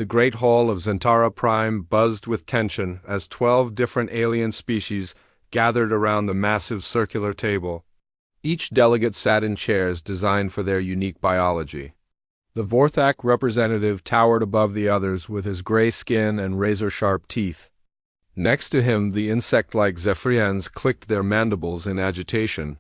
The Great Hall of Zentara Prime buzzed with tension as 12 different alien species gathered around the massive circular table. Each delegate sat in chairs designed for their unique biology. The Vorthak representative towered above the others with his gray skin and razor-sharp teeth. Next to him, the insect-like Zephyrians clicked their mandibles in agitation.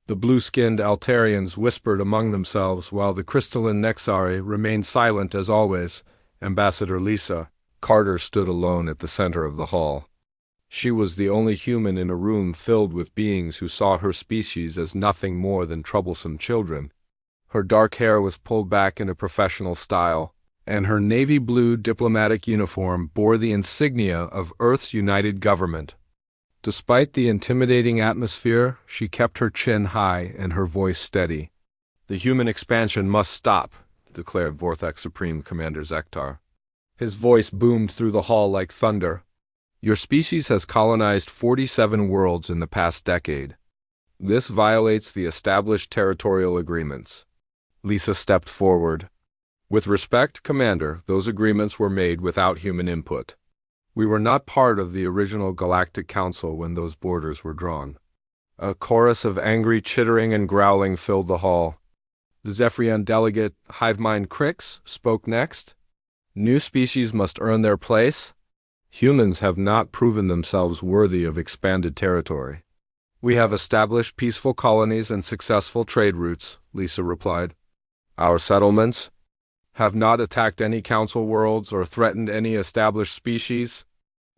The blue-skinned Altarians whispered among themselves while the crystalline Nexari remained silent as always. Ambassador Lisa Carter stood alone at the center of the hall. She was the only human in a room filled with beings who saw her species as nothing more than troublesome children. Her dark hair was pulled back in a professional style, and her navy blue diplomatic uniform bore the insignia of Earth's United Government. Despite the intimidating atmosphere, she kept her chin high and her voice steady. "The human expansion must stop," declared Vorthak Supreme Commander Zektar. His voice boomed through the hall like thunder. "Your species has colonized 47 worlds in the past decade. This violates the established territorial agreements." Lisa stepped forward. "With respect, Commander, those agreements were made without human input. We were not part of the original Galactic Council when those borders were drawn." A chorus of angry chittering and growling filled the hall. The Zephyrian delegate, Hivemind Crix, spoke next. "New species must earn their place. Humans have not proven themselves worthy of expanded territory." "We have established peaceful colonies and successful trade routes," Lisa replied. "Our settlements have not attacked any council worlds or threatened any established species."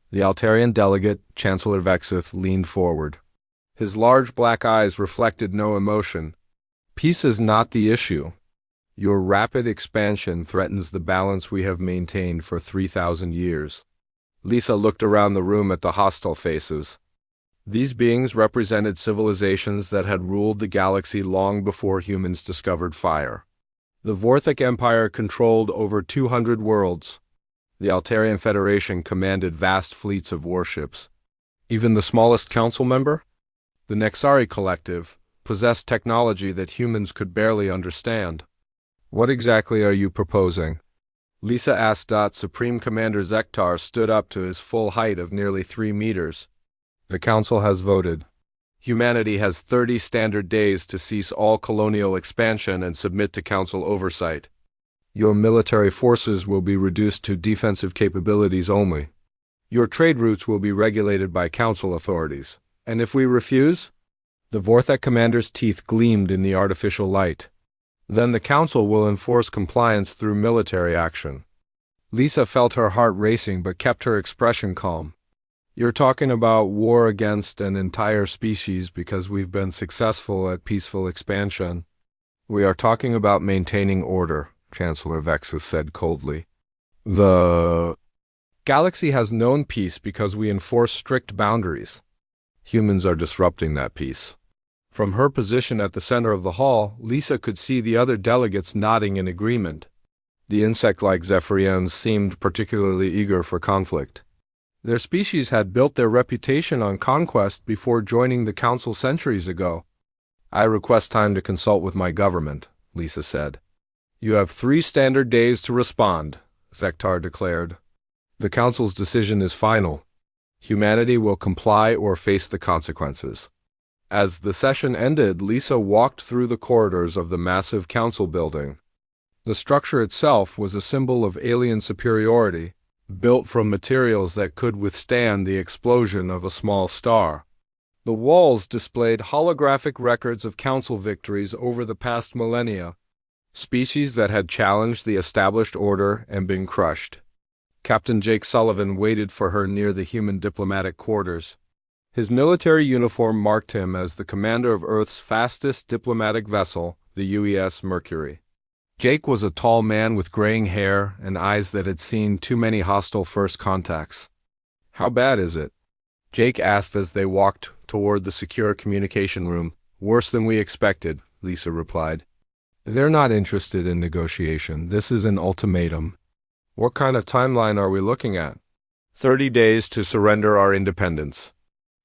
The Altarian delegate, Chancellor Vexith, leaned forward. His large black eyes reflected no emotion. "Peace is not the issue. Your rapid expansion threatens the balance we have maintained for 3,000 years. Lisa looked around the room at the hostile faces. These beings represented civilizations that had ruled the galaxy long before humans discovered fire. The Vorthak Empire controlled over 200 worlds. The Altarian Federation commanded vast fleets of warships. Even the smallest council member, the Nexari Collective, possessed technology that humans could barely understand. "What exactly are you proposing?" Lisa asked. Supreme Commander Zektar stood up to his full height of nearly 3 meters. "The Council has voted. Humanity has 30 standard days to cease all colonial expansion and submit to Council oversight. Your military forces will be reduced to defensive capabilities only. Your trade routes will be regulated by Council authorities. And if we refuse?" The Vorthak commander's teeth gleamed in the artificial light. "Then the Council will enforce compliance through military action." Lisa felt her heart racing but kept her expression calm. "You're talking about war against an entire species because we've been successful at peaceful expansion." "We are talking about maintaining order," Chancellor Vexith said coldly. "The galaxy has known peace because we enforce strict boundaries. Humans are disrupting that peace." From her position at the center of the hall, Lisa could see the other delegates nodding in agreement. The insect-like Zephyrians seemed particularly eager for conflict. Their species had built their reputation on conquest before joining the Council centuries ago. "I request time to consult with my government," Lisa said. "You have 3 standard days to respond," Zektar declared. "The Council's decision is final. Humanity will comply or face the consequences." As the session ended, Lisa walked through the corridors of the massive Council building. The structure itself was a symbol of alien superiority, built from materials that could withstand the explosion of a small star. The walls displayed holographic records of Council victories over the past millennia, species that had challenged the established order and been crushed. Captain Jake Sullivan waited for her near the human diplomatic quarters. His military uniform marked him as the commander of Earth's fastest diplomatic vessel, the UES Mercury. Jake was a tall man with graying hair and eyes that had seen too many hostile first contacts. "How bad is it?" Jake asked as they walked toward the secure communication room. "Worse than we expected," Lisa replied. "They're not interested in negotiation. This is an ultimatum." "What kind of timeline are we looking at?" 30 days to surrender our independence.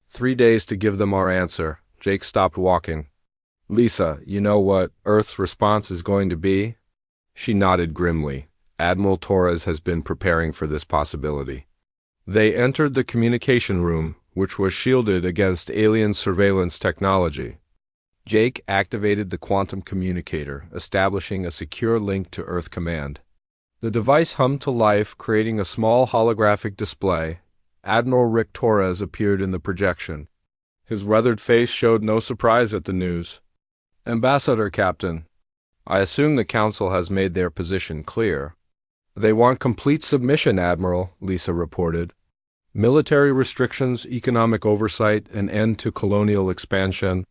3 days to give them our answer." Jake stopped walking. "Lisa, you know what Earth's response is going to be?" She nodded grimly. Admiral Torres has been preparing for this possibility. They entered the communication room, which was shielded against alien surveillance technology. Jake activated the quantum communicator, establishing a secure link to Earth Command. The device hummed to life, creating a small holographic display. Admiral Rick Torres appeared in the projection. His weathered face showed no surprise at the news. "Ambassador, Captain, I assume the Council has made their position clear." "They want complete submission, Admiral," Lisa reported. "Military restrictions, economic oversight, an end to colonial expansion.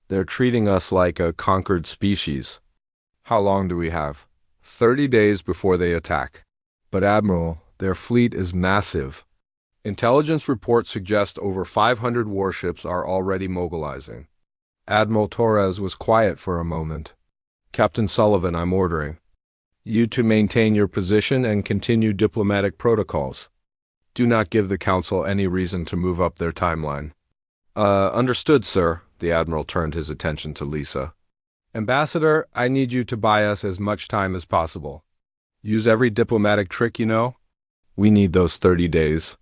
They're treating us like a conquered species." "How long do we have?" 30 days before they attack. "But Admiral, their fleet is massive. Intelligence reports suggest over 500 warships are already mobilizing." Admiral Torres was quiet for a moment. "Captain Sullivan, I'm ordering you to maintain your position and continue diplomatic protocols. Do not give the Council any reason to move up their timeline." Understood, sir." The Admiral turned his attention to Lisa. "Ambassador, I need you to buy us as much time as possible. Use every diplomatic trick you know. We need those 30 days.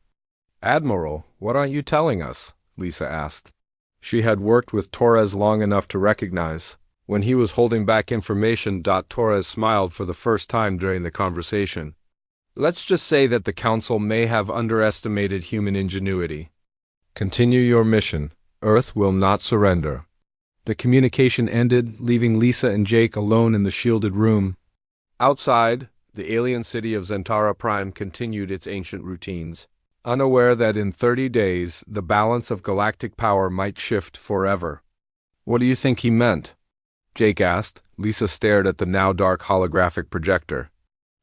"Admiral, what aren't you telling us?" Lisa asked. She had worked with Torres long enough to recognize when he was holding back information. Torres smiled for the first time during the conversation. "Let's just say that the Council may have underestimated human ingenuity. Continue your mission. Earth will not surrender." The communication ended, leaving Lisa and Jake alone in the shielded room. Outside, the alien city of Zentara Prime continued its ancient routines, unaware that in 30 days the balance of galactic power might shift forever. "What do you think he meant?" Jake asked. Lisa stared at the now dark holographic projector.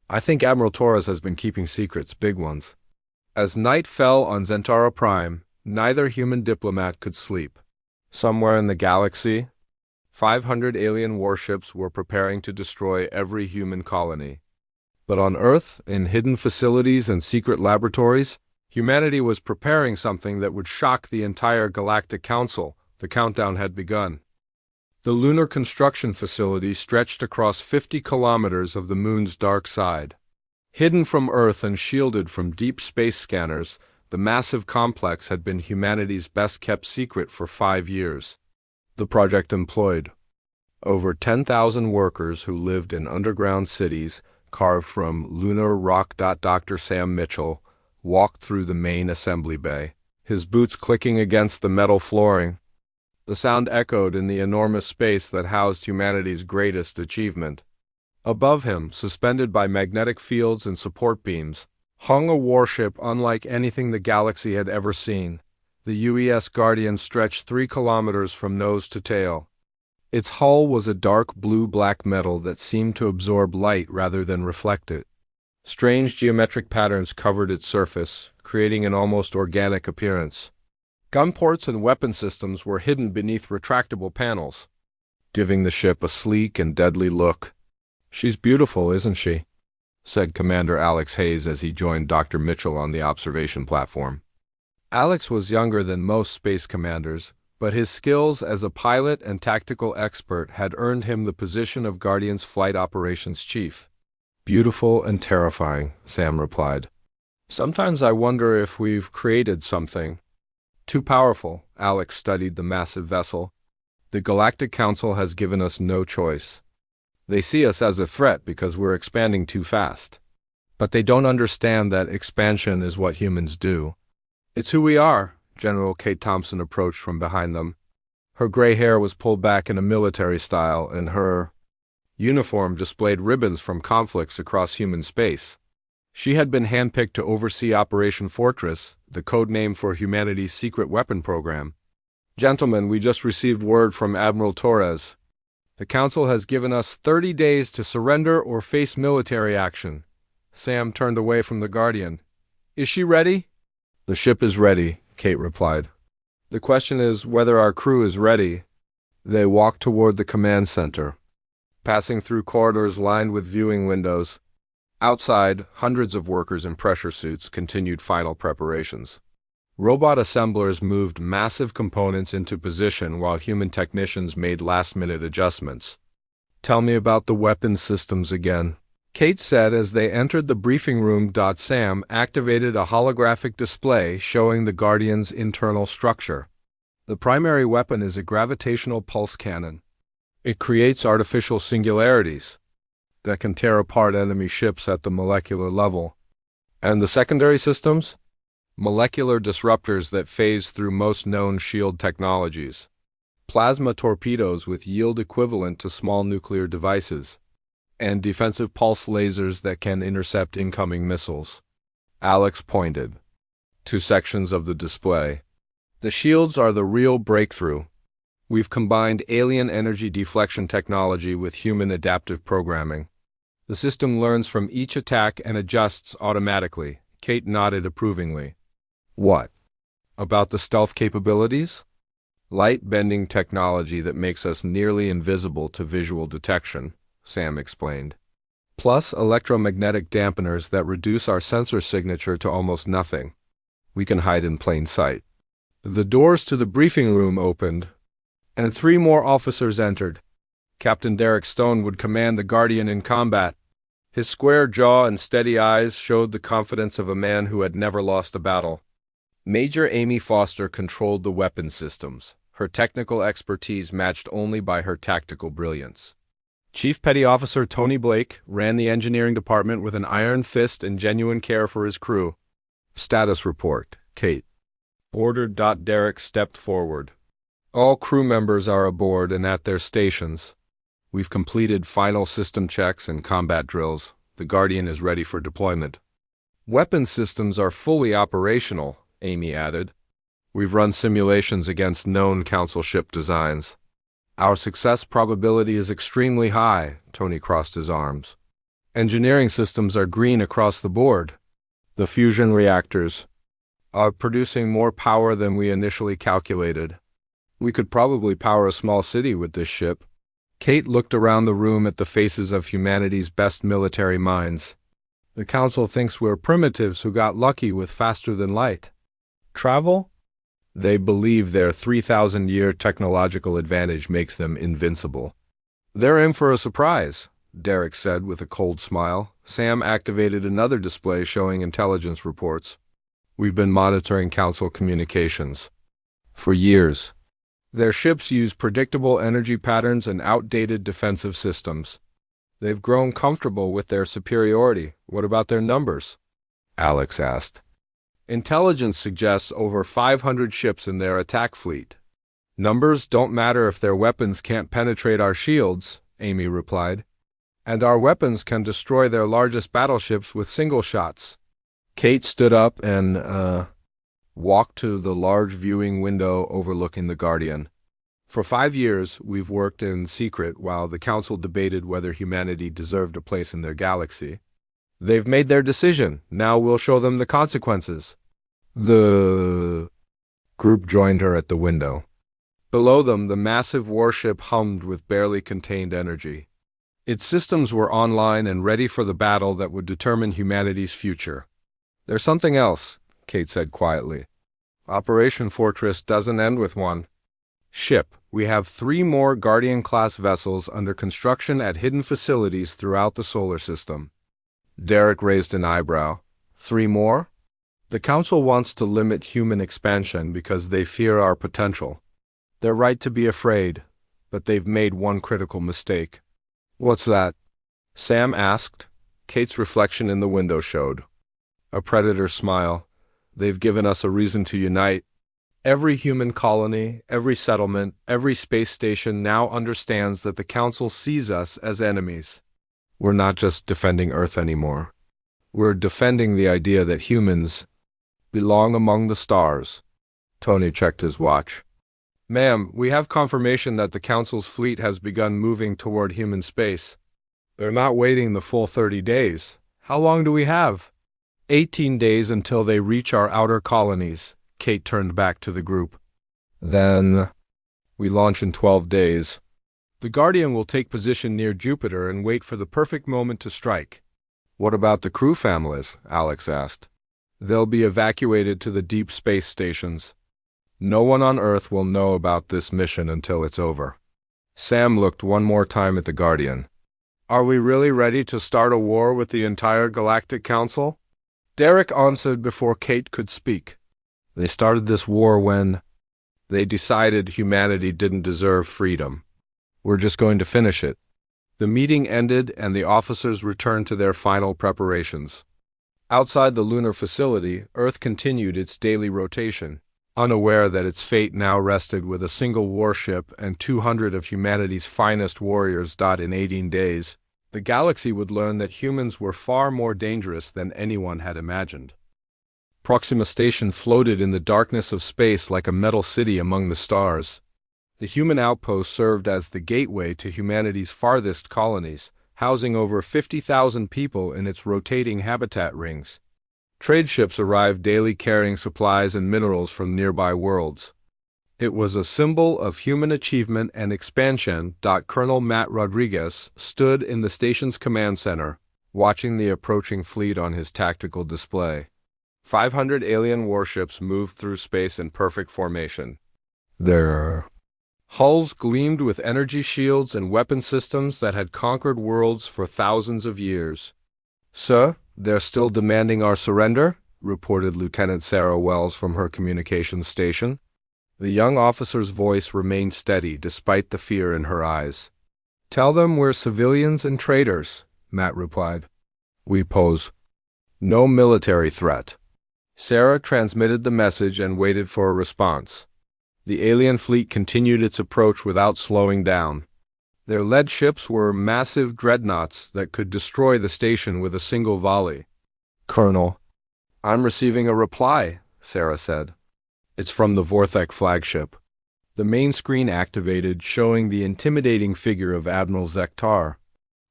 "I think Admiral Torres has been keeping secrets, big ones." As night fell on Zentara Prime, neither human diplomat could sleep. Somewhere in the galaxy, 500 alien warships were preparing to destroy every human colony. But on Earth, in hidden facilities and secret laboratories, humanity was preparing something that would shock the entire Galactic Council. The countdown had begun. The lunar construction facility stretched across 50 kilometers of the moon's dark side. Hidden from Earth and shielded from deep space scanners, the massive complex had been humanity's best-kept secret for 5 years. The project employed over 10,000 workers who lived in underground cities carved from lunar rock. Dr. Sam Mitchell walked through the main assembly bay, his boots clicking against the metal flooring. The sound echoed in the enormous space that housed humanity's greatest achievement. Above him, suspended by magnetic fields and support beams, hung a warship unlike anything the galaxy had ever seen. The UES Guardian stretched 3 kilometers from nose to tail. Its hull was a dark blue-black metal that seemed to absorb light rather than reflect it. Strange geometric patterns covered its surface, creating an almost organic appearance. Gun ports and weapon systems were hidden beneath retractable panels, giving the ship a sleek and deadly look. "She's beautiful, isn't she?" said Commander Alex Hayes as he joined Dr. Mitchell on the observation platform. Alex was younger than most space commanders, but his skills as a pilot and tactical expert had earned him the position of Guardian's flight operations chief. "Beautiful and terrifying," Sam replied. "Sometimes I wonder if we've created something too powerful." Alex studied the massive vessel. "The Galactic Council has given us no choice. They see us as a threat because we're expanding too fast. But they don't understand that expansion is what humans do. It's who we are." General Kate Thompson approached from behind them. Her gray hair was pulled back in a military style, and her uniform displayed ribbons from conflicts across human space. She had been handpicked to oversee Operation Fortress, the code name for humanity's secret weapon program. "Gentlemen, we just received word from Admiral Torres. The Council has given us 30 days to surrender or face military action." Sam turned away from the Guardian. "Is she ready?" "The ship is ready," Kate replied. "The question is whether our crew is ready." They walked toward the command center, passing through corridors lined with viewing windows. Outside, hundreds of workers in pressure suits continued final preparations. Robot assemblers moved massive components into position while human technicians made last-minute adjustments. "Tell me about the weapon systems again." Kate said as they entered the briefing room. Sam activated a holographic display showing the Guardian's internal structure. The primary weapon is a gravitational pulse cannon. It creates artificial singularities that can tear apart enemy ships at the molecular level. And the secondary systems? Molecular disruptors that phase through most known shield technologies. Plasma torpedoes with yield equivalent to small nuclear devices. And defensive pulse lasers that can intercept incoming missiles. Alex pointed to sections of the display. The shields are the real breakthrough. We've combined alien energy deflection technology with human adaptive programming. The system learns from each attack and adjusts automatically. Kate nodded approvingly. What? About the stealth capabilities? Light-bending technology that makes us nearly invisible to visual detection, Sam explained. Plus electromagnetic dampeners that reduce our sensor signature to almost nothing. We can hide in plain sight. The doors to the briefing room opened, and 3 more officers entered. Captain Derek Stone would command the Guardian in combat. His square jaw and steady eyes showed the confidence of a man who had never lost a battle. Major Amy Foster controlled the weapon systems, her technical expertise matched only by her tactical brilliance. Chief Petty Officer Tony Blake ran the engineering department with an iron fist and genuine care for his crew. Status report, Kate. Ordered. Derek stepped forward. All crew members are aboard and at their stations. We've completed final system checks and combat drills. The Guardian is ready for deployment. Weapon systems are fully operational, Amy added. We've run simulations against known Council ship designs. Our success probability is extremely high, Tony crossed his arms. Engineering systems are green across the board. The fusion reactors are producing more power than we initially calculated. We could probably power a small city with this ship. Kate looked around the room at the faces of humanity's best military minds. The Council thinks we're primitives who got lucky with faster-than-light travel? They believe their 3,000-year technological advantage makes them invincible. They're in for a surprise, Derek said with a cold smile. Sam activated another display showing intelligence reports. We've been monitoring Council communications for years. Their ships use predictable energy patterns and outdated defensive systems. They've grown comfortable with their superiority. What about their numbers? Alex asked. Intelligence suggests over 500 ships in their attack fleet. Numbers don't matter if their weapons can't penetrate our shields, Amy replied. And our weapons can destroy their largest battleships with single shots. Kate stood up and, walked to the large viewing window overlooking the Guardian. For 5 years, we've worked in secret while the Council debated whether humanity deserved a place in their galaxy. They've made their decision. Now we'll show them the consequences. The group joined her at the window. Below them, the massive warship hummed with barely contained energy. Its systems were online and ready for the battle that would determine humanity's future. There's something else, Kate said quietly. Operation Fortress doesn't end with one ship. We have 3 more Guardian-class vessels under construction at hidden facilities throughout the solar system. Derek raised an eyebrow. 3 more? The Council wants to limit human expansion because they fear our potential. They're right to be afraid, but they've made one critical mistake. What's that? Sam asked. Kate's reflection in the window showed. A predator's smile. They've given us a reason to unite. Every human colony, every settlement, every space station now understands that the Council sees us as enemies. We're not just defending Earth anymore. We're defending the idea that humans belong among the stars. Tony checked his watch. Ma'am, we have confirmation that the Council's fleet has begun moving toward human space. They're not waiting the full 30 days. How long do we have? 18 days until they reach our outer colonies. Kate turned back to the group. Then we launch in 12 days. The Guardian will take position near Jupiter and wait for the perfect moment to strike. What about the crew families? Alex asked. They'll be evacuated to the deep space stations. No one on Earth will know about this mission until it's over. Sam looked one more time at the Guardian. Are we really ready to start a war with the entire Galactic Council? Derek answered before Kate could speak. They started this war when they decided humanity didn't deserve freedom. We're just going to finish it. The meeting ended and the officers returned to their final preparations. Outside the lunar facility, Earth continued its daily rotation, unaware that its fate now rested with a single warship and 200 of humanity's finest warriors. In 18 days, the galaxy would learn that humans were far more dangerous than anyone had imagined. Proxima Station floated in the darkness of space like a metal city among the stars. The human outpost served as the gateway to humanity's farthest colonies, housing over 50,000 people in its rotating habitat rings. Trade ships arrived daily carrying supplies and minerals from nearby worlds. It was a symbol of human achievement and expansion. Colonel Matt Rodriguez stood in the station's command center, watching the approaching fleet on his tactical display. 500 alien warships moved through space in perfect formation. Their hulls gleamed with energy shields and weapon systems that had conquered worlds for thousands of years. "Sir, they're still demanding our surrender," reported Lieutenant Sarah Wells from her communications station. The young officer's voice remained steady despite the fear in her eyes. "Tell them we're civilians and traitors," Matt replied. "We pose no military threat." Sarah transmitted the message and waited for a response. The alien fleet continued its approach without slowing down. Their lead ships were massive dreadnoughts that could destroy the station with a single volley. "Colonel, I'm receiving a reply," Sarah said. "It's from the Vorthek flagship." The main screen activated, showing the intimidating figure of Admiral Zektar.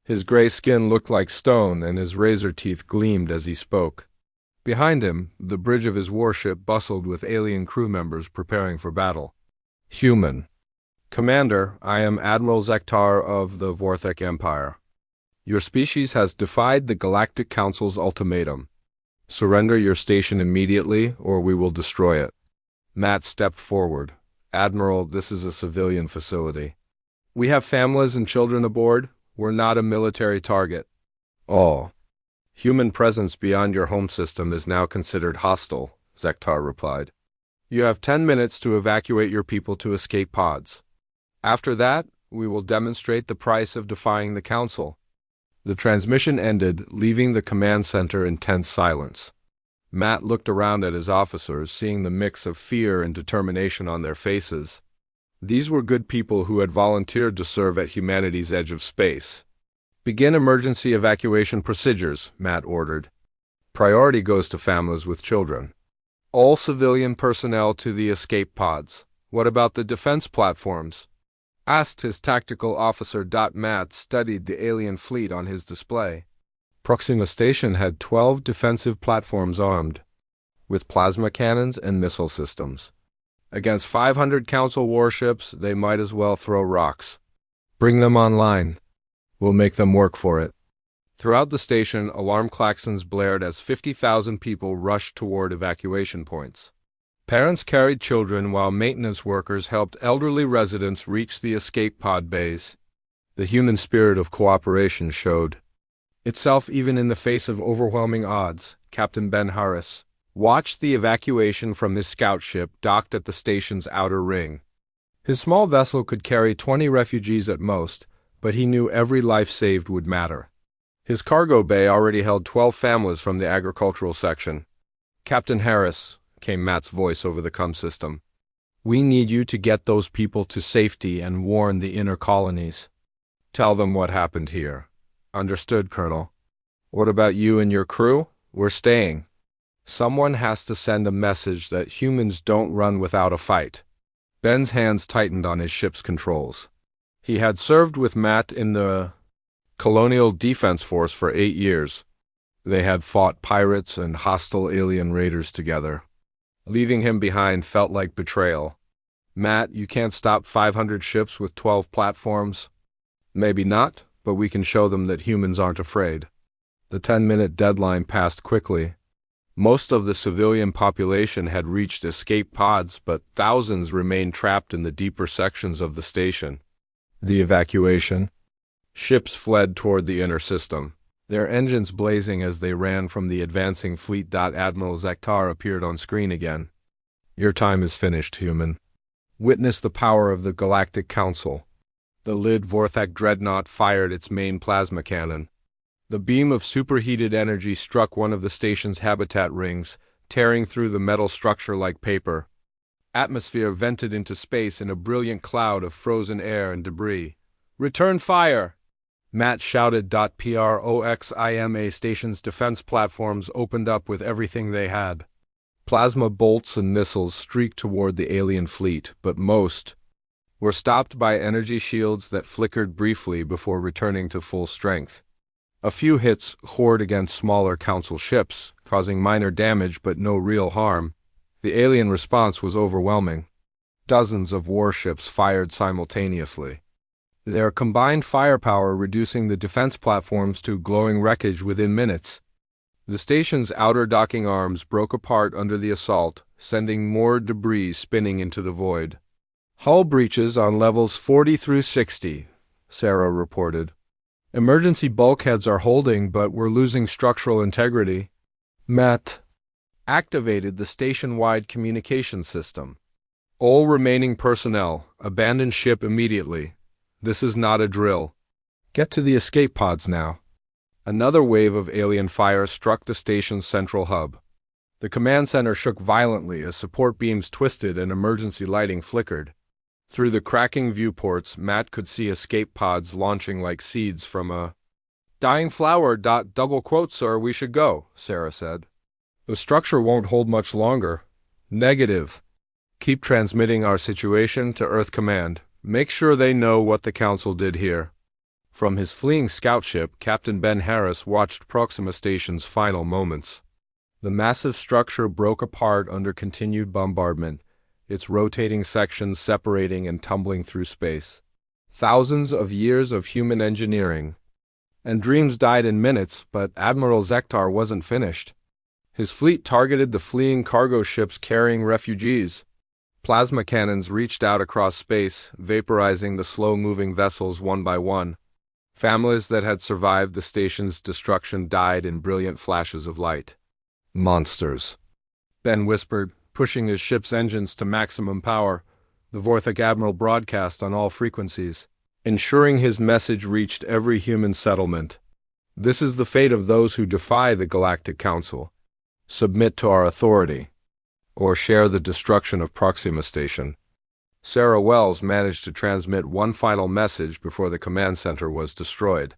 His gray skin looked like stone, and his razor teeth gleamed as he spoke. Behind him, the bridge of his warship bustled with alien crew members preparing for battle. "Human. Commander, I am Admiral Zektar of the Vorthek Empire. Your species has defied the Galactic Council's ultimatum. Surrender your station immediately, or we will destroy it." Matt stepped forward. "Admiral, this is a civilian facility. We have families and children aboard. We're not a military target." "Oh. Human presence beyond your home system is now considered hostile," Zektar replied. "You have 10 minutes to evacuate your people to escape pods. After that, we will demonstrate the price of defying the Council." The transmission ended, leaving the command center in tense silence. Matt looked around at his officers, seeing the mix of fear and determination on their faces. These were good people who had volunteered to serve at humanity's edge of space. "Begin emergency evacuation procedures," Matt ordered. "Priority goes to families with children. All civilian personnel to the escape pods." "What about the defense platforms?" asked his tactical officer. Matt studied the alien fleet on his display. Proxima Station had 12 defensive platforms armed with plasma cannons and missile systems. Against 500 Council warships, they might as well throw rocks. "Bring them online. We'll make them work for it." Throughout the station, alarm klaxons blared as 50,000 people rushed toward evacuation points. Parents carried children while maintenance workers helped elderly residents reach the escape pod bays. The human spirit of cooperation showed itself even in the face of overwhelming odds. Captain Ben Harris watched the evacuation from his scout ship docked at the station's outer ring. His small vessel could carry 20 refugees at most, but he knew every life saved would matter. His cargo bay already held 12 families from the agricultural section. "Captain Harris," came Matt's voice over the comm system, "we need you to get those people to safety and warn the inner colonies. Tell them what happened here." "Understood, Colonel." "What about you and your crew?" "We're staying. Someone has to send a message that humans don't run without a fight." Ben's hands tightened on his ship's controls. He had served with Matt in the Colonial Defense Force for 8 years. They had fought pirates and hostile alien raiders together. Leaving him behind felt like betrayal. "Matt, you can't stop 500 ships with 12 platforms." "Maybe not, but we can show them that humans aren't afraid." The 10-minute deadline passed quickly. Most of the civilian population had reached escape pods, but thousands remained trapped in the deeper sections of the station. The evacuation Ships fled toward the inner system, their engines blazing as they ran from the advancing fleet. Admiral Zektar appeared on screen again. Your time is finished, human. Witness the power of the Galactic Council. The Lid Vorthak dreadnought fired its main plasma cannon. The beam of superheated energy struck one of the station's habitat rings, tearing through the metal structure like paper. Atmosphere vented into space in a brilliant cloud of frozen air and debris. Return fire! Matt shouted. Proxima station's defense platforms opened up with everything they had. Plasma bolts and missiles streaked toward the alien fleet, but most were stopped by energy shields that flickered briefly before returning to full strength. A few hits poured against smaller Council ships, causing minor damage but no real harm. The alien response was overwhelming. Dozens of warships fired simultaneously, their combined firepower reducing the defense platforms to glowing wreckage within minutes. The station's outer docking arms broke apart under the assault, sending more debris spinning into the void. Hull breaches on levels 40 through 60, Sarah reported. Emergency bulkheads are holding, but we're losing structural integrity. Matt activated the station-wide communication system. All remaining personnel, abandon ship immediately. This is not a drill. Get to the escape pods now. Another wave of alien fire struck the station's central hub. The command center shook violently as support beams twisted and emergency lighting flickered. Through the cracking viewports, Matt could see escape pods launching like seeds from a dying flower. Double quote, sir, we should go, Sarah said. The structure won't hold much longer. Negative. Keep transmitting our situation to Earth Command. Make sure they know what the Council did here. From his fleeing scout ship, Captain Ben Harris watched Proxima Station's final moments. The massive structure broke apart under continued bombardment, its rotating sections separating and tumbling through space. Thousands of years of human engineering. And dreams died in minutes, but Admiral Zektar wasn't finished. His fleet targeted the fleeing cargo ships carrying refugees. Plasma cannons reached out across space, vaporizing the slow-moving vessels one by one. Families that had survived the station's destruction died in brilliant flashes of light. Monsters, Ben whispered, pushing his ship's engines to maximum power. The Vorthak Admiral broadcast on all frequencies, ensuring his message reached every human settlement. This is the fate of those who defy the Galactic Council. Submit to our authority, or share the destruction of Proxima Station. Sarah Wells managed to transmit one final message before the command center was destroyed.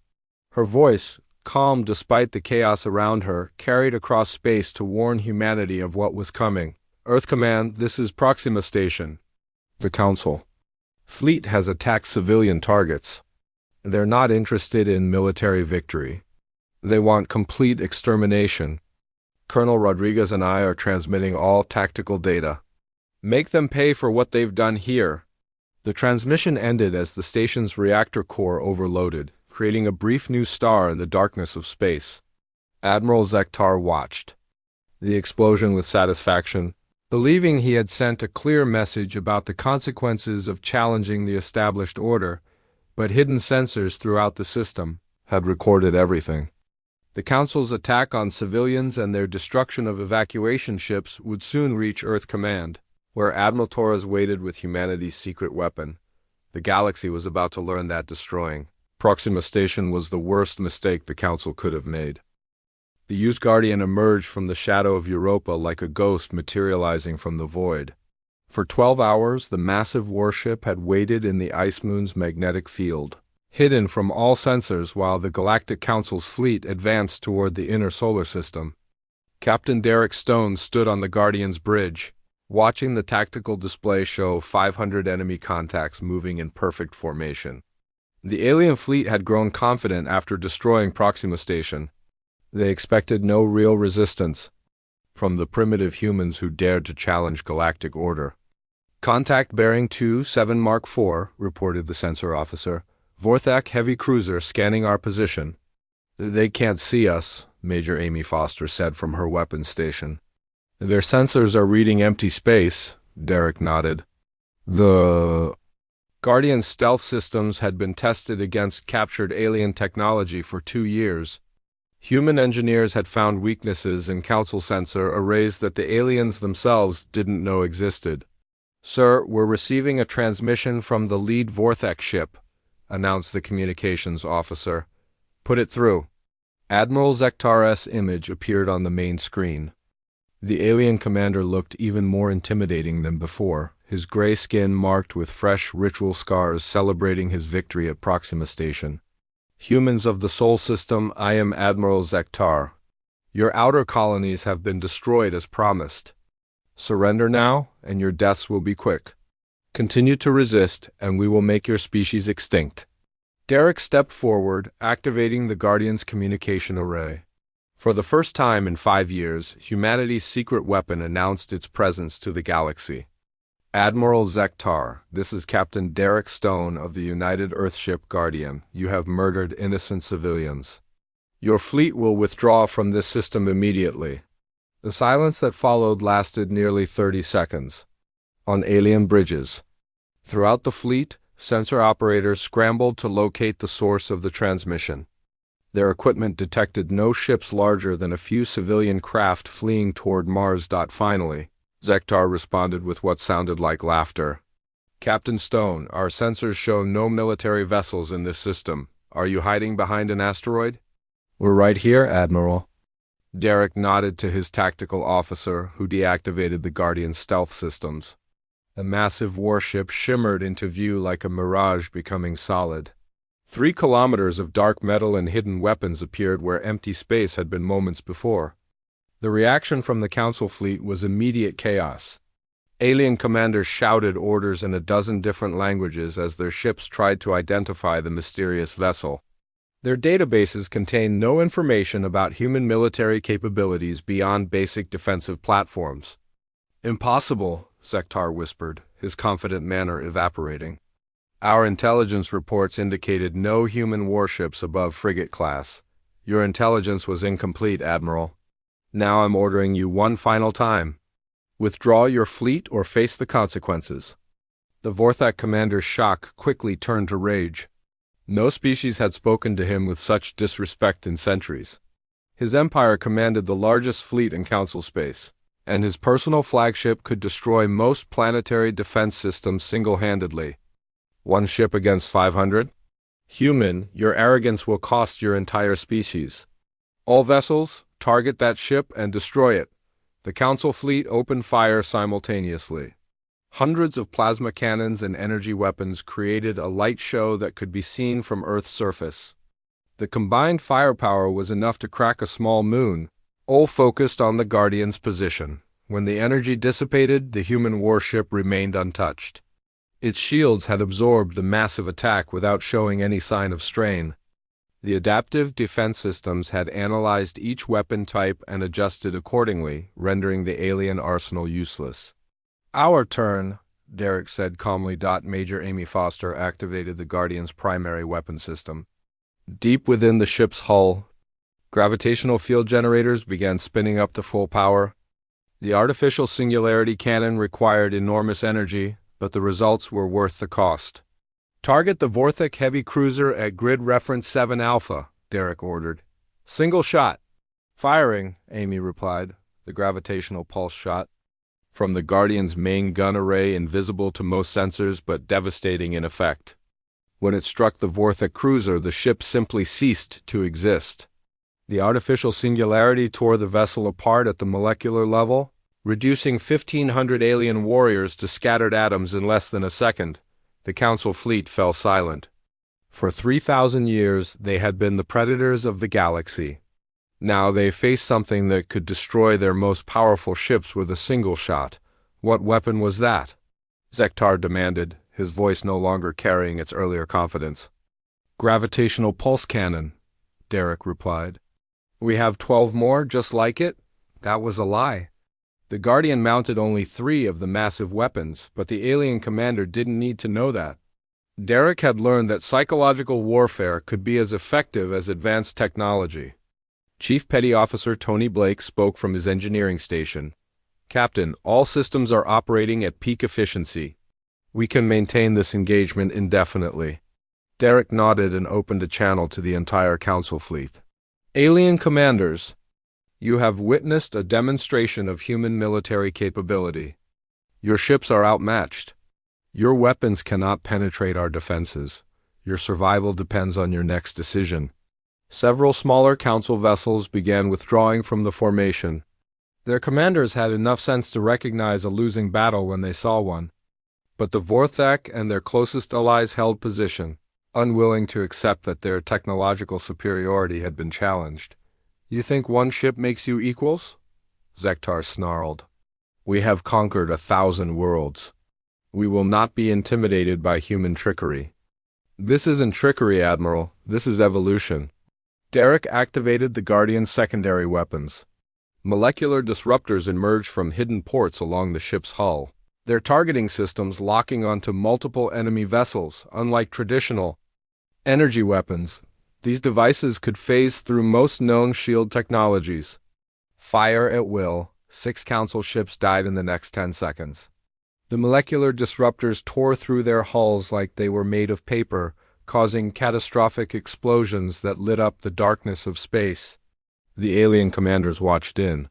Her voice, calm despite the chaos around her, carried across space to warn humanity of what was coming. Earth Command, this is Proxima Station. The Council. Fleet has attacked civilian targets. They're not interested in military victory. They want complete extermination. Colonel Rodriguez and I are transmitting all tactical data. Make them pay for what they've done here. The transmission ended as the station's reactor core overloaded, creating a brief new star in the darkness of space. Admiral Zektar watched the explosion with satisfaction, believing he had sent a clear message about the consequences of challenging the established order, but hidden sensors throughout the system had recorded everything. The Council's attack on civilians and their destruction of evacuation ships would soon reach Earth Command, where Admiral Torres waited with humanity's secret weapon. The galaxy was about to learn that destroying Proxima Station was the worst mistake the Council could have made. The Youth Guardian emerged from the shadow of Europa like a ghost materializing from the void. For 12 hours, the massive warship had waited in the Ice Moon's magnetic field, hidden from all sensors while the Galactic Council's fleet advanced toward the inner solar system. Captain Derek Stone stood on the Guardian's bridge, watching the tactical display show 500 enemy contacts moving in perfect formation. The alien fleet had grown confident after destroying Proxima Station. They expected no real resistance from the primitive humans who dared to challenge galactic order. Contact bearing 27 Mark IV, reported the sensor officer. Vorthak heavy cruiser scanning our position. They can't see us, Major Amy Foster said from her weapons station. Their sensors are reading empty space, Derek nodded. The Guardian's stealth systems had been tested against captured alien technology for 2 years. Human engineers had found weaknesses in Council sensor arrays that the aliens themselves didn't know existed. "Sir, we're receiving a transmission from the lead Vorthek ship," announced the communications officer. "Put it through." Admiral Zektar's image appeared on the main screen. The alien commander looked even more intimidating than before, his gray skin marked with fresh ritual scars celebrating his victory at Proxima Station. "Humans of the Sol System, I am Admiral Zektar. Your outer colonies have been destroyed as promised. Surrender now, and your deaths will be quick. Continue to resist, and we will make your species extinct." Derek stepped forward, activating the Guardian's communication array. For the first time in 5 years, humanity's secret weapon announced its presence to the galaxy. "Admiral Zektar, this is Captain Derek Stone of the United Earthship Guardian. You have murdered innocent civilians. Your fleet will withdraw from this system immediately." The silence that followed lasted nearly 30 seconds. On alien bridges. Throughout the fleet, sensor operators scrambled to locate the source of the transmission. Their equipment detected no ships larger than a few civilian craft fleeing toward Mars. Finally, Zektar responded with what sounded like laughter. "Captain Stone, our sensors show no military vessels in this system. Are you hiding behind an asteroid?" "We're right here, Admiral." Derek nodded to his tactical officer, who deactivated the Guardian stealth systems. A massive warship shimmered into view like a mirage becoming solid. 3 kilometers of dark metal and hidden weapons appeared where empty space had been moments before. The reaction from the Council fleet was immediate chaos. Alien commanders shouted orders in a dozen different languages as their ships tried to identify the mysterious vessel. Their databases contained no information about human military capabilities beyond basic defensive platforms. "Impossible," Zektar whispered, his confident manner evaporating. "Our intelligence reports indicated no human warships above frigate class. Your intelligence was incomplete, Admiral. Now I'm ordering you one final time. Withdraw your fleet or face the consequences." The Vorthek commander's shock quickly turned to rage. No species had spoken to him with such disrespect in centuries. His empire commanded the largest fleet in Council space, and his personal flagship could destroy most planetary defense systems single-handedly. One ship against 500? Human, your arrogance will cost your entire species. All vessels, target that ship and destroy it. The Council fleet opened fire simultaneously. Hundreds of plasma cannons and energy weapons created a light show that could be seen from Earth's surface. The combined firepower was enough to crack a small moon, all focused on the Guardian's position. When the energy dissipated, the human warship remained untouched. Its shields had absorbed the massive attack without showing any sign of strain. The adaptive defense systems had analyzed each weapon type and adjusted accordingly, rendering the alien arsenal useless. "Our turn," Derek said calmly. Major Amy Foster activated the Guardian's primary weapon system. Deep within the ship's hull, gravitational field generators began spinning up to full power. The artificial singularity cannon required enormous energy, but the results were worth the cost. "Target the Vorthek heavy cruiser at grid reference 7 Alpha, Derek ordered. "Single shot." "Firing," Amy replied, the gravitational pulse shot. From the Guardian's main gun array, invisible to most sensors but devastating in effect. When it struck the Vorthek cruiser, the ship simply ceased to exist. The artificial singularity tore the vessel apart at the molecular level, reducing 1,500 alien warriors to scattered atoms in less than a second. The Council fleet fell silent. For 3,000 years, they had been the predators of the galaxy. Now they faced something that could destroy their most powerful ships with a single shot. What weapon was that? Zektar demanded, his voice no longer carrying its earlier confidence. "Gravitational pulse cannon," Derek replied. "We have 12 more just like it?" That was a lie. The Guardian mounted only 3 of the massive weapons, but the alien commander didn't need to know that. Derek had learned that psychological warfare could be as effective as advanced technology. Chief Petty Officer Tony Blake spoke from his engineering station. "Captain, all systems are operating at peak efficiency. We can maintain this engagement indefinitely. Derek nodded and opened a channel to the entire Council fleet. Alien commanders, you have witnessed a demonstration of human military capability. Your ships are outmatched. Your weapons cannot penetrate our defenses. Your survival depends on your next decision. Several smaller Council vessels began withdrawing from the formation. Their commanders had enough sense to recognize a losing battle when they saw one. But the Vorthak and their closest allies held position, unwilling to accept that their technological superiority had been challenged. You think one ship makes you equals? Zektar snarled. We have conquered 1,000 worlds. We will not be intimidated by human trickery. This isn't trickery, Admiral. This is evolution. Derek activated the Guardian's secondary weapons. Molecular disruptors emerged from hidden ports along the ship's hull, their targeting systems locking onto multiple enemy vessels. Unlike traditional energy weapons, these devices could phase through most known shield technologies. Fire at will. 6 Council ships died in the next 10 seconds. The molecular disruptors tore through their hulls like they were made of paper, causing catastrophic explosions that lit up the darkness of space. The alien commanders watched in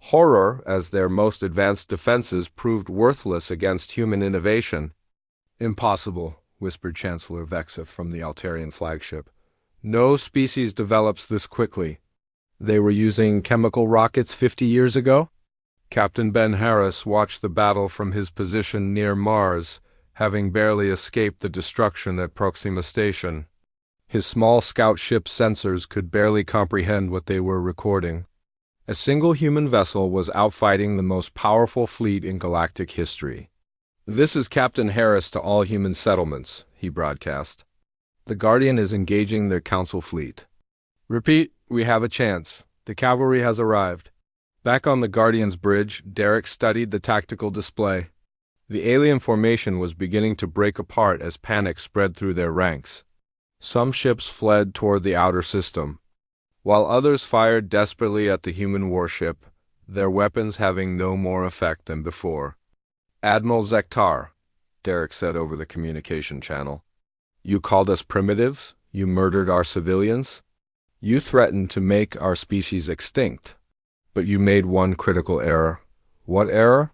horror as their most advanced defenses proved worthless against human innovation. Impossible, whispered Chancellor Vexith from the Altarian flagship. No species develops this quickly. They were using chemical rockets 50 years ago? Captain Ben Harris watched the battle from his position near Mars, having barely escaped the destruction at Proxima Station. His small scout ship's sensors could barely comprehend what they were recording. A single human vessel was outfighting the most powerful fleet in galactic history. This is Captain Harris to all human settlements, he broadcast. The Guardian is engaging their Council fleet. Repeat, we have a chance. The cavalry has arrived. Back on the Guardian's bridge, Derek studied the tactical display. The alien formation was beginning to break apart as panic spread through their ranks. Some ships fled toward the outer system, while others fired desperately at the human warship, their weapons having no more effect than before. Admiral Zektar, Derek said over the communication channel. You called us primitives? You murdered our civilians? You threatened to make our species extinct. But you made one critical error. What error?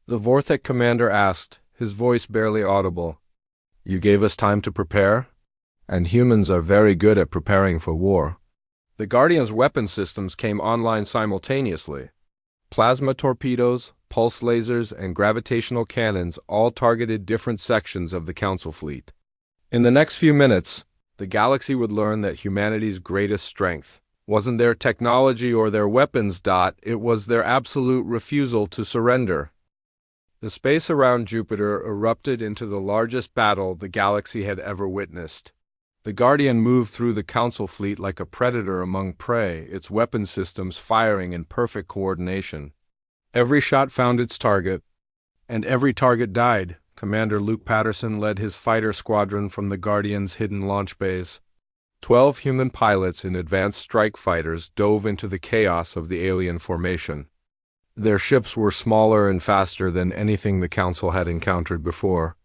The Vorthak commander asked, his voice barely audible. You gave us time to prepare? And humans are very good at preparing for war. The Guardian's weapon systems came online simultaneously. Plasma torpedoes, pulse lasers, and gravitational cannons all targeted different sections of the Council fleet. In the next few minutes, the galaxy would learn that humanity's greatest strength wasn't their technology or their weapons. It was their absolute refusal to surrender. The space around Jupiter erupted into the largest battle the galaxy had ever witnessed. The Guardian moved through the Council fleet like a predator among prey, its weapon systems firing in perfect coordination. Every shot found its target, and every target died. Commander Luke Patterson led his fighter squadron from the Guardian's hidden launch bays. 12 human pilots in advanced strike fighters dove into the chaos of the alien formation. Their ships were smaller and faster than anything the Council had encountered before.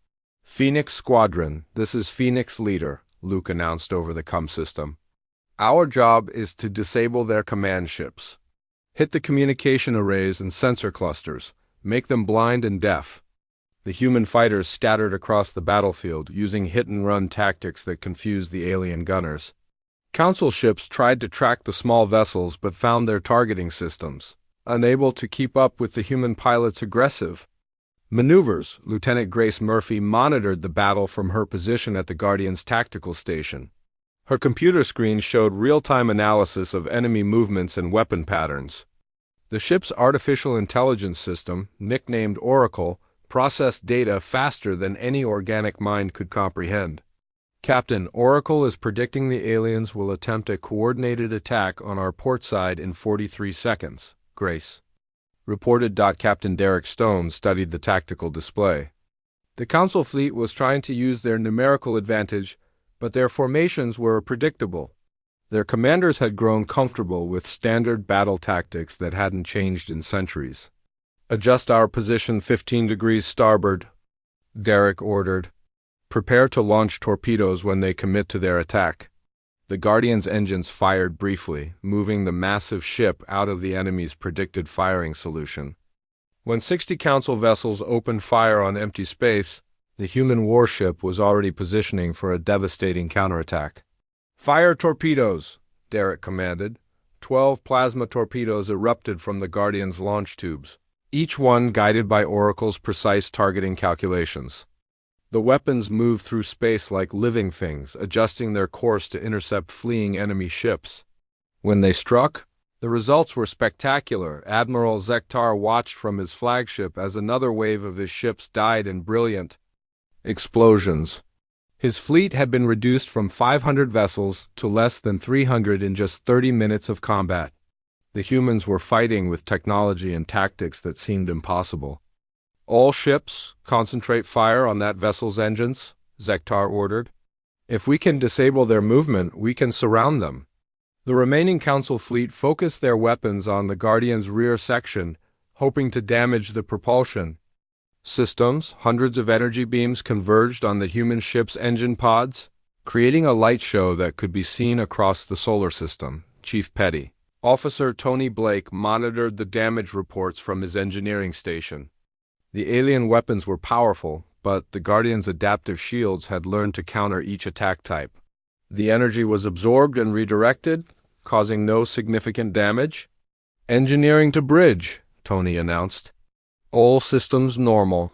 Phoenix Squadron, this is Phoenix Leader, Luke announced over the comm system. Our job is to disable their command ships. Hit the communication arrays and sensor clusters. Make them blind and deaf. The human fighters scattered across the battlefield, using hit-and-run tactics that confused the alien gunners. Council ships tried to track the small vessels but found their targeting systems unable to keep up with the human pilots' aggressive maneuvers. Lieutenant Grace Murphy monitored the battle from her position at the Guardian's tactical station. Her computer screen showed real-time analysis of enemy movements and weapon patterns. The ship's artificial intelligence system, nicknamed Oracle, processed data faster than any organic mind could comprehend. Captain, Oracle is predicting the aliens will attempt a coordinated attack on our port side in 43 seconds, Grace reported. Captain Derek Stone studied the tactical display. The Council fleet was trying to use their numerical advantage, but their formations were predictable. Their commanders had grown comfortable with standard battle tactics that hadn't changed in centuries. Adjust our position 15 degrees starboard. Derek ordered. Prepare to launch torpedoes when they commit to their attack. The Guardian's engines fired briefly, moving the massive ship out of the enemy's predicted firing solution. When 60 Council vessels opened fire on empty space, the human warship was already positioning for a devastating counterattack. Fire torpedoes, Derek commanded. 12 plasma torpedoes erupted from the Guardian's launch tubes, each one guided by Oracle's precise targeting calculations. The weapons moved through space like living things, adjusting their course to intercept fleeing enemy ships. When they struck, the results were spectacular. Admiral Zektar watched from his flagship as another wave of his ships died in brilliant explosions. His fleet had been reduced from 500 vessels to less than 300 in just 30 minutes of combat. The humans were fighting with technology and tactics that seemed impossible. All ships, concentrate fire on that vessel's engines, Zektar ordered. If we can disable their movement, we can surround them. The remaining Council fleet focused their weapons on the Guardian's rear section, hoping to damage the propulsion systems. Hundreds of energy beams converged on the human ship's engine pods, creating a light show that could be seen across the solar system. Chief Petty Officer Tony Blake monitored the damage reports from his engineering station. The alien weapons were powerful, but the Guardian's adaptive shields had learned to counter each attack type. The energy was absorbed and redirected, causing no significant damage. Engineering to bridge, Tony announced. All systems normal.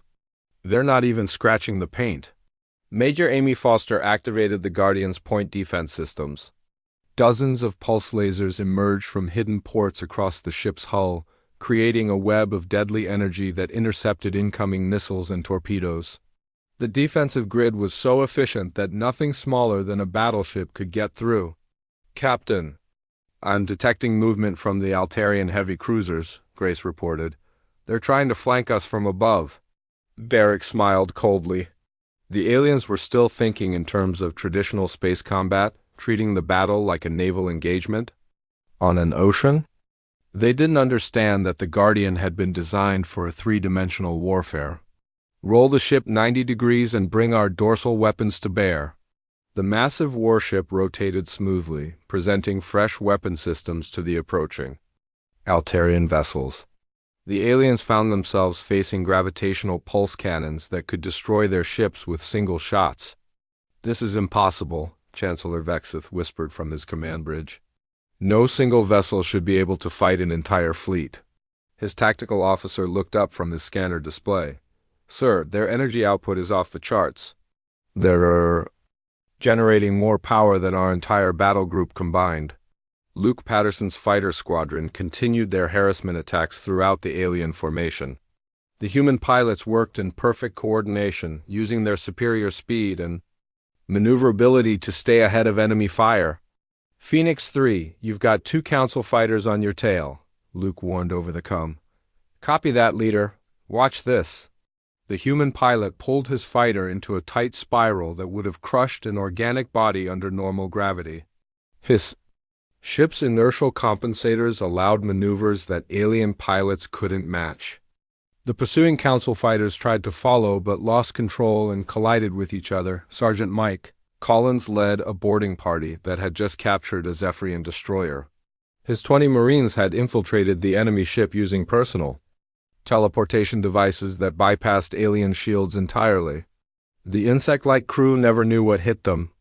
They're not even scratching the paint. Major Amy Foster activated the Guardian's point defense systems. Dozens of pulse lasers emerged from hidden ports across the ship's hull, creating a web of deadly energy that intercepted incoming missiles and torpedoes. The defensive grid was so efficient that nothing smaller than a battleship could get through. Captain, I'm detecting movement from the Altarian heavy cruisers, Grace reported. They're trying to flank us from above. Derek smiled coldly. The aliens were still thinking in terms of traditional space combat, treating the battle like a naval engagement. On an ocean? They didn't understand that the Guardian had been designed for a three-dimensional warfare. Roll the ship 90 degrees and bring our dorsal weapons to bear. The massive warship rotated smoothly, presenting fresh weapon systems to the approaching Altarian vessels. The aliens found themselves facing gravitational pulse cannons that could destroy their ships with single shots. This is impossible, Chancellor Vexith whispered from his command bridge. No single vessel should be able to fight an entire fleet. His tactical officer looked up from his scanner display. Sir, their energy output is off the charts. They're generating more power than our entire battle group combined. Luke Patterson's fighter squadron continued their harassment attacks throughout the alien formation. The human pilots worked in perfect coordination, using their superior speed and maneuverability to stay ahead of enemy fire. Phoenix 3, you've got 2 Council fighters on your tail, Luke warned over the comm. Copy that, leader. Watch this. The human pilot pulled his fighter into a tight spiral that would have crushed an organic body under normal gravity. His ship's inertial compensators allowed maneuvers that alien pilots couldn't match. The pursuing Council fighters tried to follow but lost control and collided with each other. Sergeant Mike Collins led a boarding party that had just captured a Zephyrian destroyer. His 20 Marines had infiltrated the enemy ship using personal teleportation devices that bypassed alien shields entirely. The insect-like crew never knew what hit them.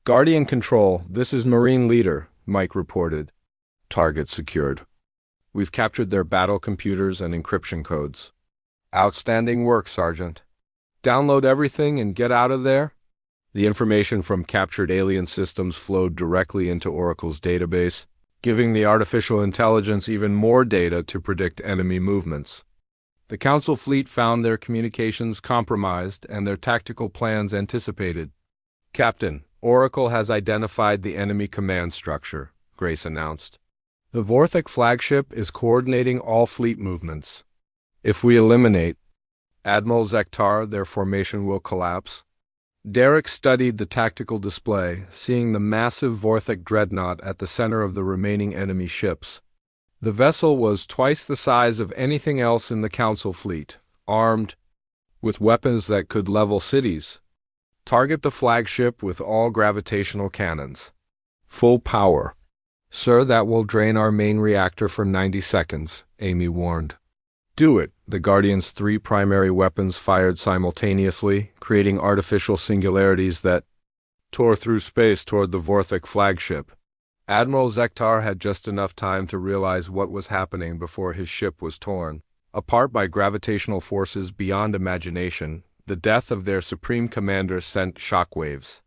Guardian Control, this is Marine Leader, Mike reported. Target secured. We've captured their battle computers and encryption codes. Outstanding work, Sergeant. Download everything and get out of there. The information from captured alien systems flowed directly into Oracle's database, giving the artificial intelligence even more data to predict enemy movements. The Council fleet found their communications compromised and their tactical plans anticipated. Captain, Oracle has identified the enemy command structure, Grace announced. The Vorthic flagship is coordinating all fleet movements. If we eliminate Admiral Zektar, their formation will collapse. Derek studied the tactical display, seeing the massive Vorthic dreadnought at the center of the remaining enemy ships. The vessel was twice the size of anything else in the Council fleet, armed with weapons that could level cities. Target the flagship with all gravitational cannons. Full power. Sir, that will drain our main reactor for 90 seconds, Amy warned. Do it. The Guardian's 3 primary weapons fired simultaneously, creating artificial singularities that tore through space toward the Vorthik flagship. Admiral Zektar had just enough time to realize what was happening before his ship was torn apart by gravitational forces beyond imagination. The death of their supreme commander sent shockwaves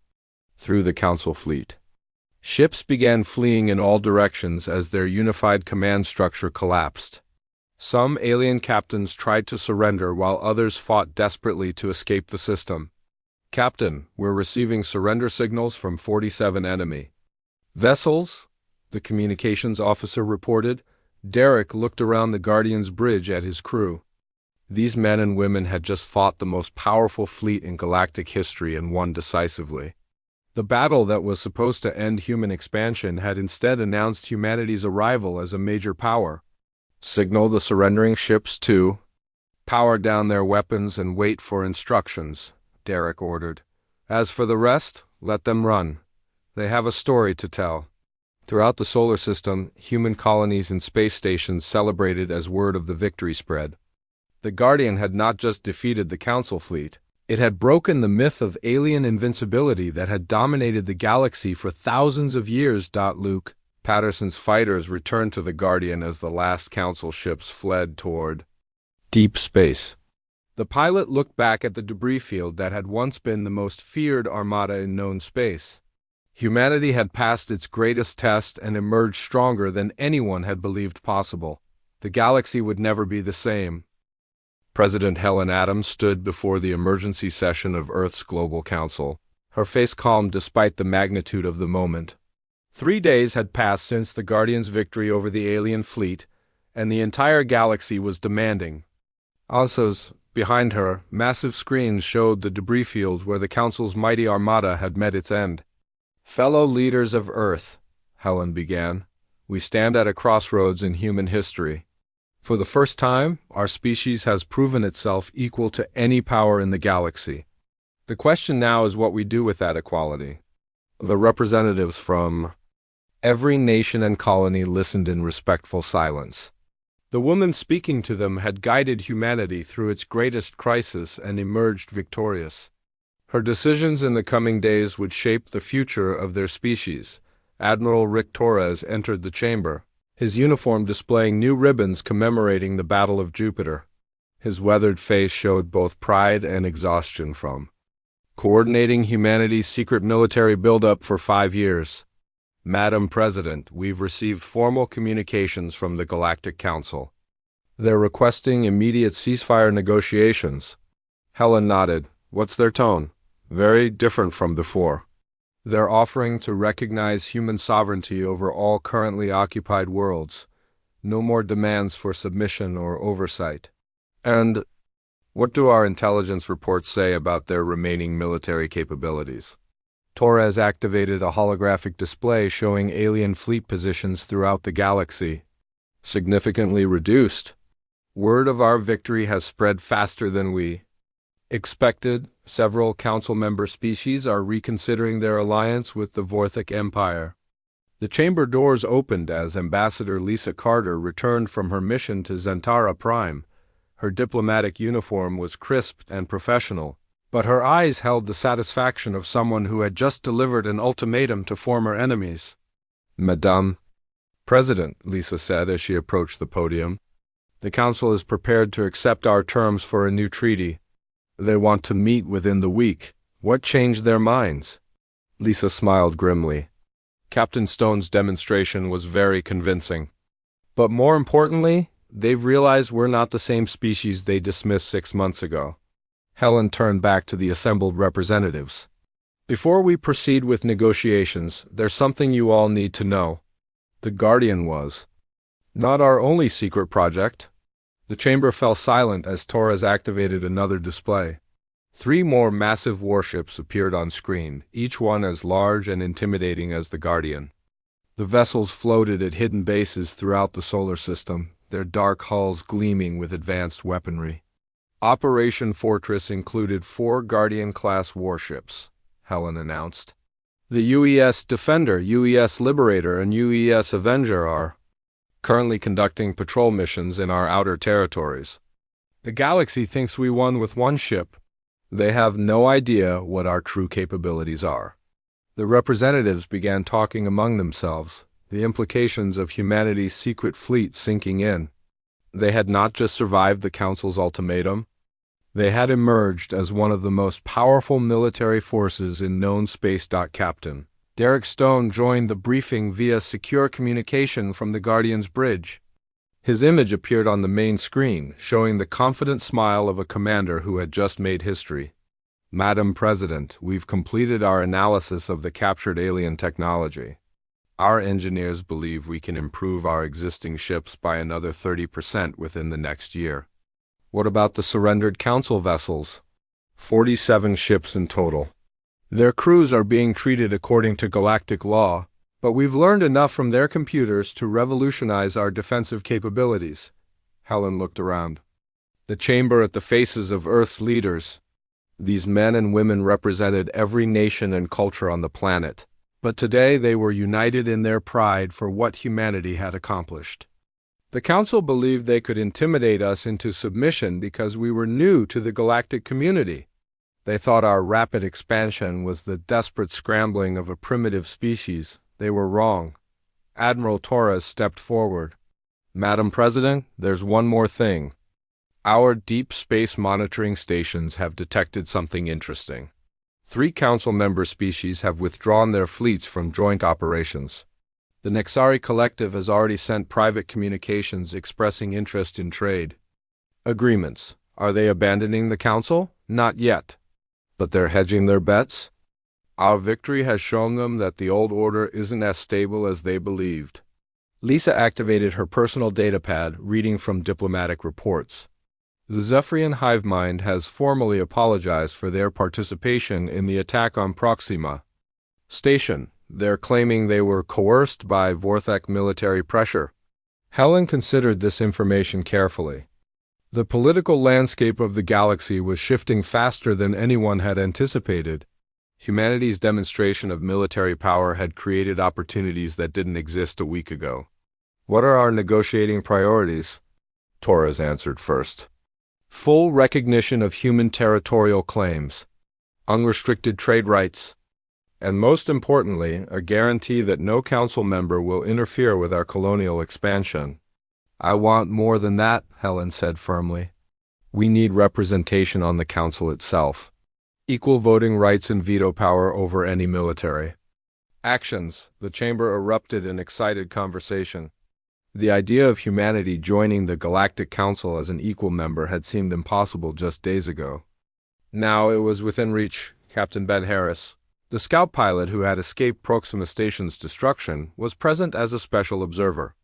through the Council fleet. Ships began fleeing in all directions as their unified command structure collapsed. Some alien captains tried to surrender while others fought desperately to escape the system. Captain, we're receiving surrender signals from 47 enemy vessels, the communications officer reported. Derek looked around the Guardian's bridge at his crew. These men and women had just fought the most powerful fleet in galactic history and won decisively. The battle that was supposed to end human expansion had instead announced humanity's arrival as a major power. Signal the surrendering ships to power down their weapons and wait for instructions, Derek ordered. As for the rest, let them run. They have a story to tell. Throughout the solar system, human colonies and space stations celebrated as word of the victory spread. The Guardian had not just defeated the Council fleet, it had broken the myth of alien invincibility that had dominated the galaxy for thousands of years. Luke Patterson's fighters returned to the Guardian as the last Council ships fled toward deep space. The pilot looked back at the debris field that had once been the most feared armada in known space. Humanity had passed its greatest test and emerged stronger than anyone had believed possible. The galaxy would never be the same. President Helen Adams stood before the emergency session of Earth's Global Council, her face calm despite the magnitude of the moment. 3 days had passed since the Guardian's victory over the alien fleet, and the entire galaxy was demanding. Also, behind her, massive screens showed the debris field where the Council's mighty armada had met its end. Fellow leaders of Earth, Helen began, we stand at a crossroads in human history. For the first time, our species has proven itself equal to any power in the galaxy. The question now is what we do with that equality. The representatives from every nation and colony listened in respectful silence. The woman speaking to them had guided humanity through its greatest crisis and emerged victorious. Her decisions in the coming days would shape the future of their species. Admiral Rick Torres entered the chamber, his uniform displaying new ribbons commemorating the Battle of Jupiter. His weathered face showed both pride and exhaustion from coordinating humanity's secret military buildup for 5 years. Madam President, we've received formal communications from the Galactic Council. They're requesting immediate ceasefire negotiations. Helen nodded. What's their tone? Very different from before. They're offering to recognize human sovereignty over all currently occupied worlds. No more demands for submission or oversight. And what do our intelligence reports say about their remaining military capabilities? Torres activated a holographic display showing alien fleet positions throughout the galaxy. Significantly reduced. Word of our victory has spread faster than we expected. Several council member species are reconsidering their alliance with the Vorthik Empire. The chamber doors opened as Ambassador Lisa Carter returned from her mission to Zentara Prime. Her diplomatic uniform was crisp and professional, but her eyes held the satisfaction of someone who had just delivered an ultimatum to former enemies. Madame President, Lisa said as she approached the podium, the Council is prepared to accept our terms for a new treaty. They want to meet within the week. What changed their minds? Lisa smiled grimly. Captain Stone's demonstration was very convincing. But more importantly, they've realized we're not the same species they dismissed 6 months ago. Helen turned back to the assembled representatives. Before we proceed with negotiations, there's something you all need to know. The Guardian was not our only secret project. The chamber fell silent as Torres activated another display. 3 more massive warships appeared on screen, each one as large and intimidating as the Guardian. The vessels floated at hidden bases throughout the solar system, their dark hulls gleaming with advanced weaponry. Operation Fortress included 4 Guardian-class warships, Helen announced. The UES Defender, UES Liberator, and UES Avenger are currently conducting patrol missions in our outer territories. The galaxy thinks we won with 1 ship. They have no idea what our true capabilities are. The representatives began talking among themselves, the implications of humanity's secret fleet sinking in. They had not just survived the Council's ultimatum, they had emerged as one of the most powerful military forces in known space. Captain Derek Stone joined the briefing via secure communication from the Guardian's bridge. His image appeared on the main screen, showing the confident smile of a commander who had just made history. Madam President, we've completed our analysis of the captured alien technology. Our engineers believe we can improve our existing ships by another 30% within the next year. What about the surrendered Council vessels? 47 ships in total. Their crews are being treated according to Galactic law, but we've learned enough from their computers to revolutionize our defensive capabilities. Helen looked around. The chamber at the faces of Earth's leaders. These men and women represented every nation and culture on the planet, but today they were united in their pride for what humanity had accomplished. The Council believed they could intimidate us into submission because we were new to the galactic community. They thought our rapid expansion was the desperate scrambling of a primitive species. They were wrong. Admiral Torres stepped forward. Madam President, there's one more thing. Our deep space monitoring stations have detected something interesting. 3 Council member species have withdrawn their fleets from joint operations. The Nexari Collective has already sent private communications expressing interest in trade. Agreements. Are they abandoning the Council? Not yet. But they're hedging their bets? Our victory has shown them that the old order isn't as stable as they believed. Lisa activated her personal datapad, reading from diplomatic reports. The Zephyrian hive mind has formally apologized for their participation in the attack on Proxima Station. They're claiming they were coerced by Vorthek military pressure. Helen considered this information carefully. The political landscape of the galaxy was shifting faster than anyone had anticipated. Humanity's demonstration of military power had created opportunities that didn't exist a week ago. What are our negotiating priorities? Torres answered first. Full recognition of human territorial claims, unrestricted trade rights, and most importantly, a guarantee that no Council member will interfere with our colonial expansion. I want more than that, Helen said firmly. We need representation on the Council itself. Equal voting rights and veto power over any military actions. The chamber erupted in excited conversation. The idea of humanity joining the Galactic Council as an equal member had seemed impossible just days ago. Now it was within reach. Captain Ben Harris, the scout pilot who had escaped Proxima Station's destruction, was present as a special observer.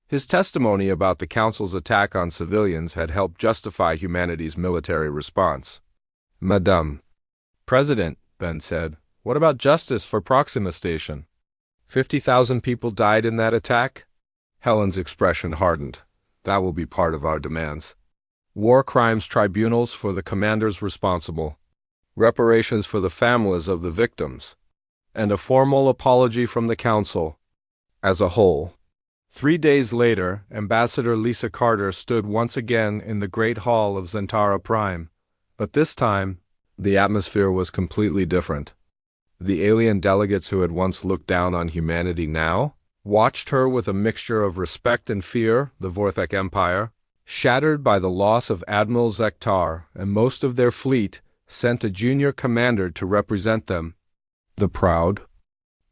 His testimony about the Council's attack on civilians had helped justify humanity's military response. Madame President, Ben said, what about justice for Proxima Station? 50,000 people died in that attack? Helen's expression hardened. That will be part of our demands. War crimes tribunals for the commanders responsible, reparations for the families of the victims, and a formal apology from the Council as a whole. 3 days later, Ambassador Lisa Carter stood once again in the Great Hall of Zentara Prime, but this time, the atmosphere was completely different. The alien delegates who had once looked down on humanity now watched her with a mixture of respect and fear. The Vorthek Empire, shattered by the loss of Admiral Zektar and most of their fleet, sent a junior commander to represent them. The proud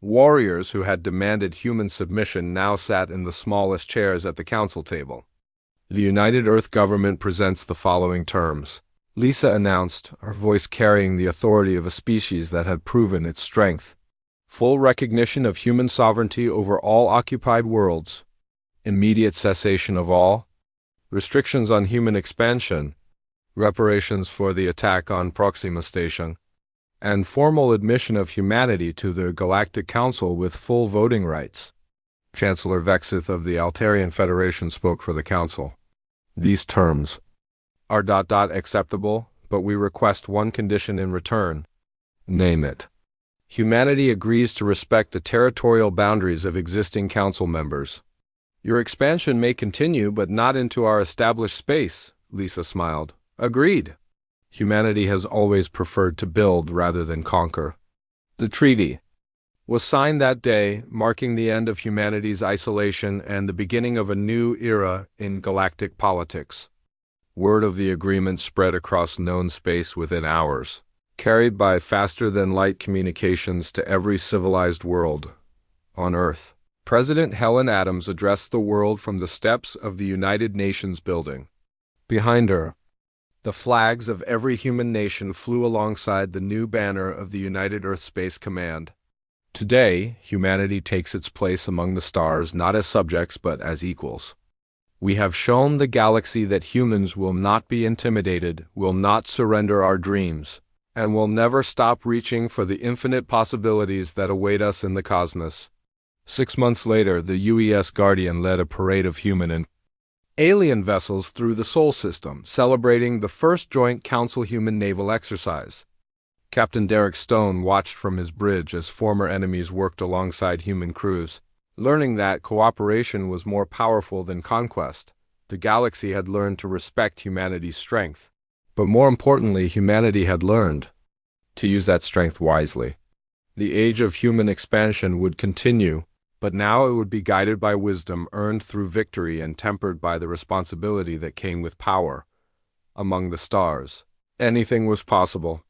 warriors who had demanded human submission now sat in the smallest chairs at the council table. The United Earth government presents the following terms, Lisa announced, her voice carrying the authority of a species that had proven its strength. Full recognition of human sovereignty over all occupied worlds, immediate cessation of all restrictions on human expansion, reparations for the attack on Proxima Station, and formal admission of humanity to the Galactic Council with full voting rights. Chancellor Vexith of the Altarian Federation spoke for the Council. These terms are acceptable, but we request one condition in return. Name it. Humanity agrees to respect the territorial boundaries of existing council members. Your expansion may continue, but not into our established space, Lisa smiled. Agreed. Humanity has always preferred to build rather than conquer. The treaty was signed that day, marking the end of humanity's isolation and the beginning of a new era in galactic politics. Word of the agreement spread across known space within hours, carried by faster-than-light communications to every civilized world on Earth. President Helen Adams addressed the world from the steps of the United Nations building. Behind her, the flags of every human nation flew alongside the new banner of the United Earth Space Command. Today, humanity takes its place among the stars not as subjects but as equals. We have shown the galaxy that humans will not be intimidated, will not surrender our dreams, and will never stop reaching for the infinite possibilities that await us in the cosmos. 6 months later, the UES Guardian led a parade of human and alien vessels through the Sol system, celebrating the first joint Council-human naval exercise. Captain Derek Stone watched from his bridge as former enemies worked alongside human crews. Learning that cooperation was more powerful than conquest, the galaxy had learned to respect humanity's strength. But more importantly, humanity had learned to use that strength wisely. The age of human expansion would continue, but now it would be guided by wisdom earned through victory and tempered by the responsibility that came with power. Among the stars, anything was possible.